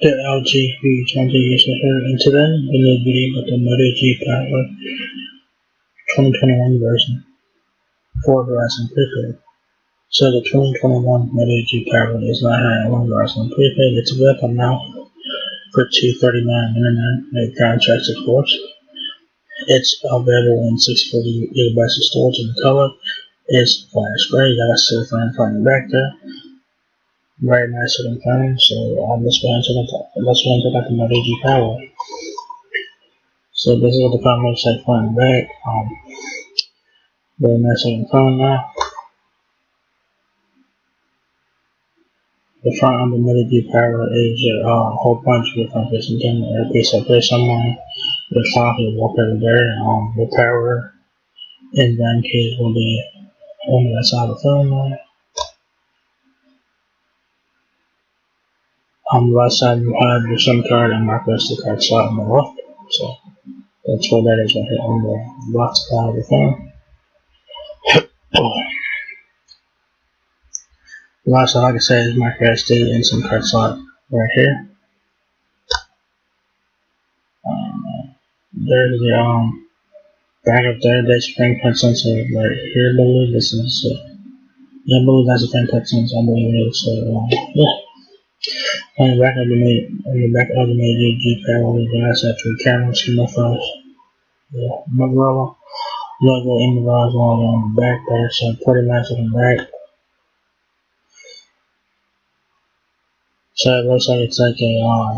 The LG V20 is heard, and today in the video about the Moto G Power 2021 version for Verizon Prepaid. So the 2021 Moto G Power is not on Verizon Prepaid. It's available now for $239.99. No contracts, of course. It's available in 640 gigabytes of storage, and the color is flash gray. You got a silicone front and back there. Very nice looking phone. So let's go into the Moto G Power. So this is what the phone looks like front and back. Very nice looking phone now. The front of the Moto G Power is a whole bunch of different bits and things. Every piece up there somewhere. The top will walk over there. The power and then case will be on the side of the phone now. On the left side you have your SIM card and micro SD card slot on the left. So that's what that is right here on the left side of the phone. The last one, like I said, is micro SD and SIM card slot right here. There's the back up there. There's a fingerprint sensor right here. I believe this is. Yeah, I believe that's a fingerprint sensor. I believe it is. So yeah. On the back of the Moto G Power, the glass have three cameras, camera flash. Yeah, Motorola logo in the Verizon logo on the back there. So pretty nice on the back. So it looks like it's like a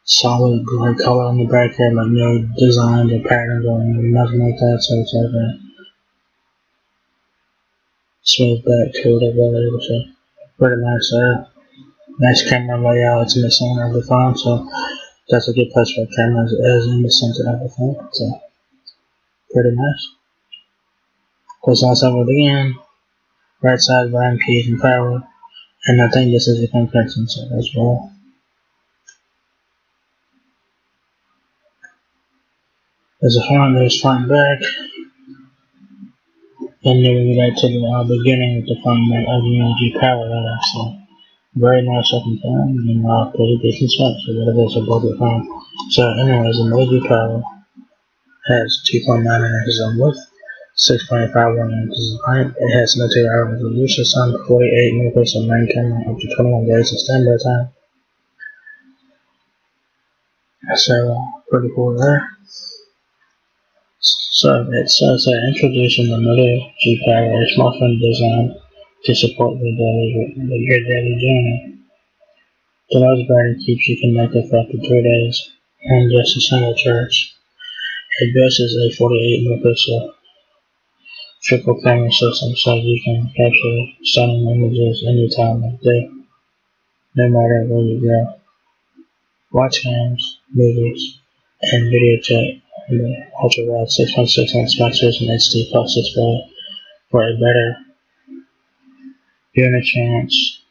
solid gray color on the back here, like no designs or patterns or nothing like that. So it's like a smooth back coat of whatever. So pretty nice there. Nice camera layout. It's in the center of the phone, so that's a good place for a camera as in the center of the phone. So pretty nice. Close outside with again. Right side volume keys and power. And I think this is a fingerprint sensor as well. There's a front, there's front and back. And then we get back to the beginning with the front and back of the Moto G Power there. So very nice looking phone and pretty decent specs for what it is above the phone. So anyways, the Moto G Power has 2.9 inches in width, 6.51 inches in height. It has no 2-hour resolution, 48 megapixel main camera, up to 21 days of standby time. So pretty cool there. So it says introducing the Moto G Power, a smartphone designed to support your daily journey. The large battery keeps you connected for up to 3 days on just a single charge. It boasts a 48 megapixel triple camera system, so you can capture stunning images anytime of day, no matter where you go. Watch games, movies, and video chat on the ultra-wide 6.6 inch max resolution HD plus display for a better viewing experience.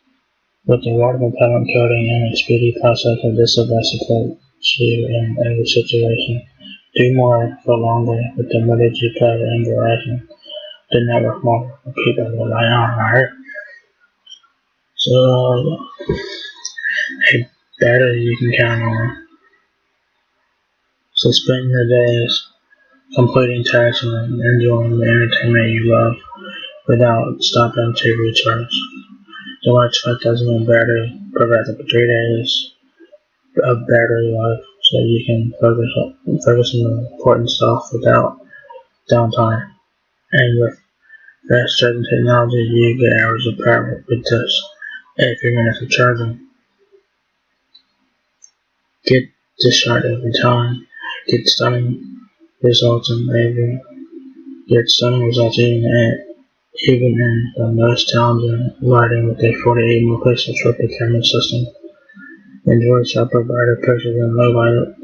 With the water repellent coating and a speedy processor, this device supports you in every situation. Do more for longer with the Moto G Power and Verizon, the network model people rely on, right? So, a battery you can count on. So spend your days completing tasks and enjoying the entertainment you love without stopping to recharge. The large 5,000 mAh battery provides up to 3 days of battery life, so you can focus on the important stuff without downtime. And with fast charging technology, you get hours of power with just a few minutes of charging. Get discharged every time. Get stunning results even in the most challenging lighting with a 48 megapixel triple camera system. Enjoy sharper, brighter pictures in low light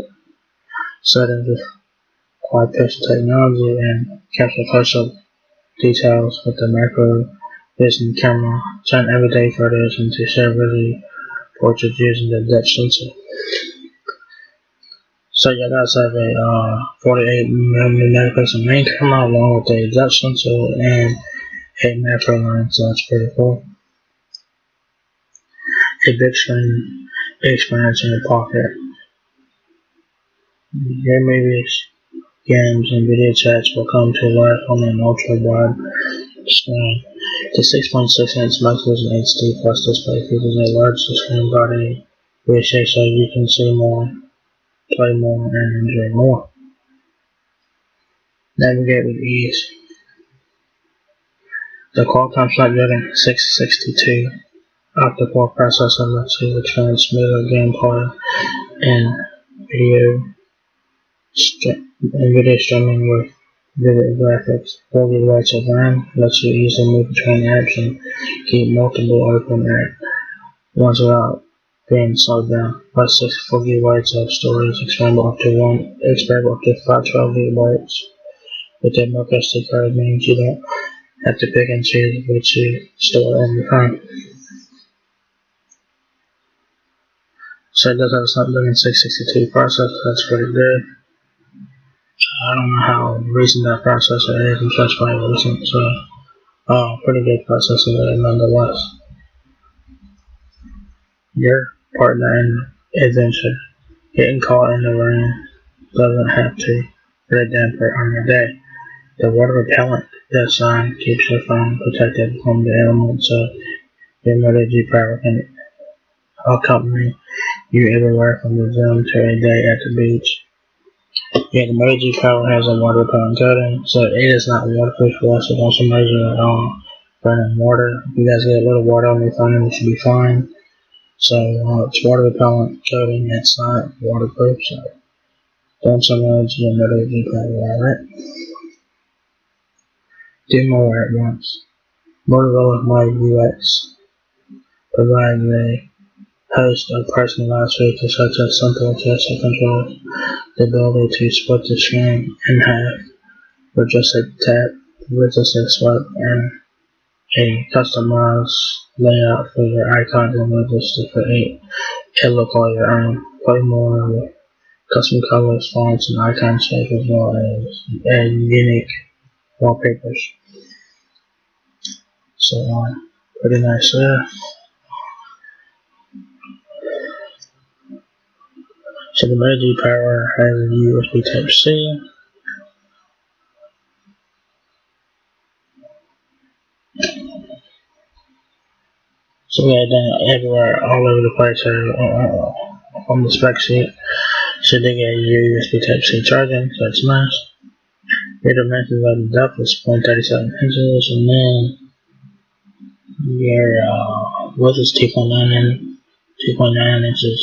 settings with quad pixel technology and capture close-up details with the macro vision camera. Turn everyday photos into celebrity portraits using the depth sensor. So you guys have a 48 megapixel main camera along with a depth sensor and a macro lens, so that's pretty cool. A big screen experience in your pocket. Your movies, games, and video chats will come to life on an ultra-wide screen. The 6.6-inch Microvision HD Plus display features a large screen body reshape so you can see more, play more, and enjoy more. Navigate with ease. The Qualcomm Snapdragon 662 octa-core processor lets you experience smoother gameplay and video streaming with vivid graphics. 4 GB of RAM lets you easily move between apps and keep multiple open at once without being slowed down. Plus 64 GB of storage, expandable up to 512 GB. With that micro SD card means you don't have to pick and choose which you store on your phone. So it does have a Snapdragon 662 processor, that's pretty good. I don't know how recent that processor is, I'm sure it's probably recent, so pretty good processor there nonetheless. Your partner in adventure. Getting caught in the rain doesn't have to put a damper on your day. The water repellent design keeps your phone protected from the elements of your Moto G Power can accompany you everywhere from the gym to a day at the beach. Yeah, the Moto G Power has a water repellent coating, so it is not waterproof for us. It don't submerge you at all. Burning water. If you guys get a little water on your phone, it should be fine. So it's water repellent coating. It's not waterproof, so don't submerge your Moto G Power. Alright. Do more at once. Motorola My UX provides a host of personalized features such as simple gesture controls, the ability to split the screen in half with just a tap, with just a swipe, and a customized layout for your icons and widgets to create a look all your own. Play more with custom colors, fonts, and icon shapes as well as unique wallpapers. So pretty nice there. So the Moto G Power has a USB Type-C. So we had done everywhere, all over the place on the spec sheet. So they get USB Type-C charging, so it's nice. Your dimensions of the depth is 0.37 inches, and then your width is 2.9 inches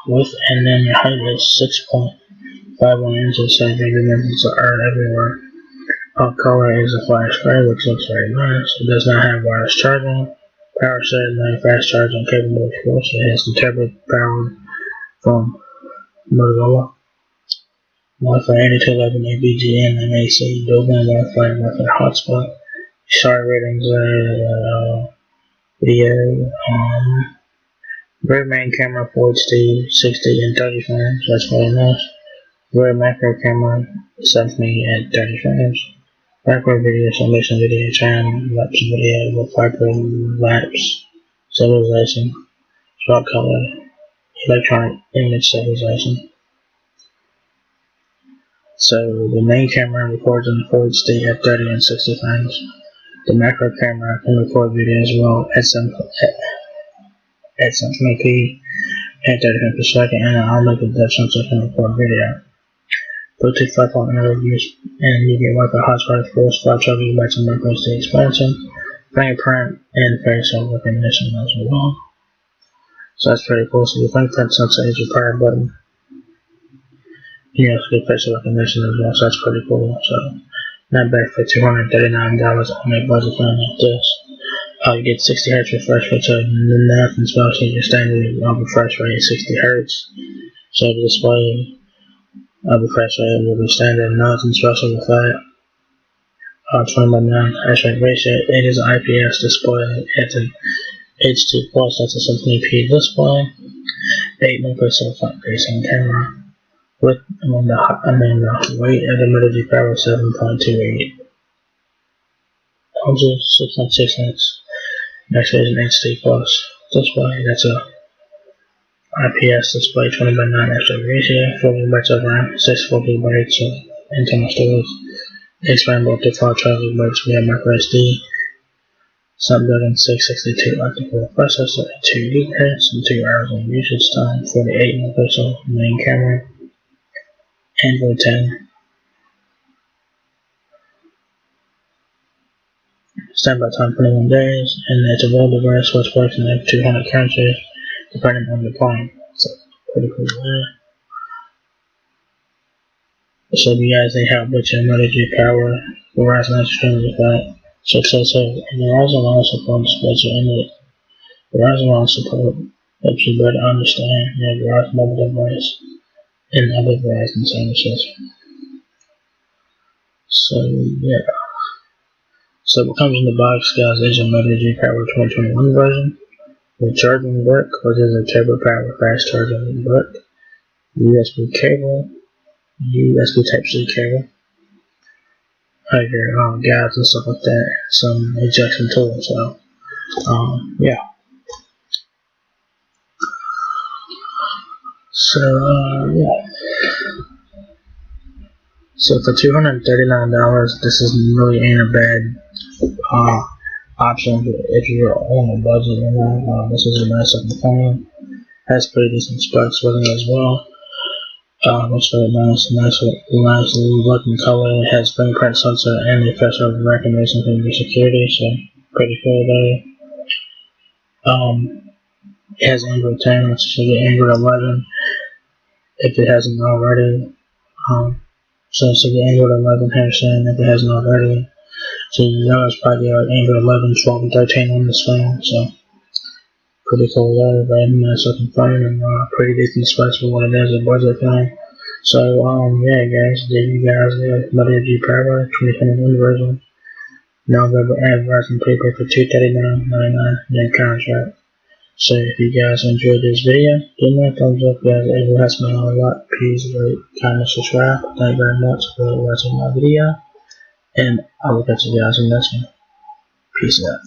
width, and then your height is 6.51 inches, so your dimensions are everywhere. Color is a flash gray, which looks very nice. It does not have wireless charging. Power said no fast charging capable of force. It has the turbo power from Motorola. Wi-Fi 8211 ABGN and AC dual band Wi-Fi hotspot. Star ratings video. Rear main camera 4HD, 60 and 30 frames. That's very nice. Rear macro camera 70 and 30 frames. Backward video, summation video, time lapse video with hyper lapse stabilization, spot color, electronic image stabilization. So the main camera records in Full HD at 30 and 60 frames. The macro camera can record video as well at 720p at 30 frames per second, and an automatic depth sensor can record video. Bluetooth 5.0 use, and you get Wi-Fi hotspot force 512 GB of micro SD expansion, fingerprint, and facial recognition as well. So that's pretty cool. So your fingerprint sensor is your power button. You also get facial recognition as well, so that's pretty cool. So not bad for $239 on a budget phone like this. You get 60 Hz refresh rate, so nothing special. Your standard refresh rate is 60 Hz. So the display refresh rate will be standard, nothing special with that. 20:9 aspect ratio. It is an IPS display. It's an HD plus. That's a 720p display. 8 megapixel front facing camera. With the weight of the Moto G Power 7.28 ounces, 6.6 inch. Next is an HD plus display. That's a IPS display 20 by 9 extra ratio, 4 GB of RAM, 64 GB of internal storage, expandable to 5 GB via microSD, Snapdragon 662 octa-core processor, 2 GHz, and 2 hours of usage time, 48 megapixel main camera, Android 10. Standby time 21 days, and it's a roll device which works in up to 200 currencies depending on the plan. So, pretty cool there. So you guys they have which energy power, Verizon extremely fat, successive, and Verizon also supports special internet. Verizon also support helps you better understand your Verizon mobile device and other Verizon services. So yeah. So what comes in the box, guys, is a Moto Power 2021 version with charging brick, which is a turbo power fast charging brick, USB cable, USB Type-C cable, like your guides and stuff like that, some ejection tools. So yeah. So yeah. So for $239, this is really ain't a bad option if you're on a budget. This is a nice looking phone. Has pretty decent specs with it as well. Looks very nice looking color. It has fingerprint sensor and the facial recognition for your security, so pretty cool there. It has Android 10, which should get Android 11 if it hasn't already. So it should get Android 11 here soon if it hasn't already. So you know it's probably like Android 11, 12, and 13 on this phone, so pretty cool there. Very nice looking phone and pretty decent specs for what it is, a budget phone. So yeah guys, there you guys the Moto Power 2021 version. Now available at Verizon Prepaid for $239.99 net contract. So if you guys enjoyed this video, give me a thumbs up guys, it will help me out a lot. Please rate, comment, subscribe. Thank you very much for watching my video. And I will catch you guys in the next one. Peace out.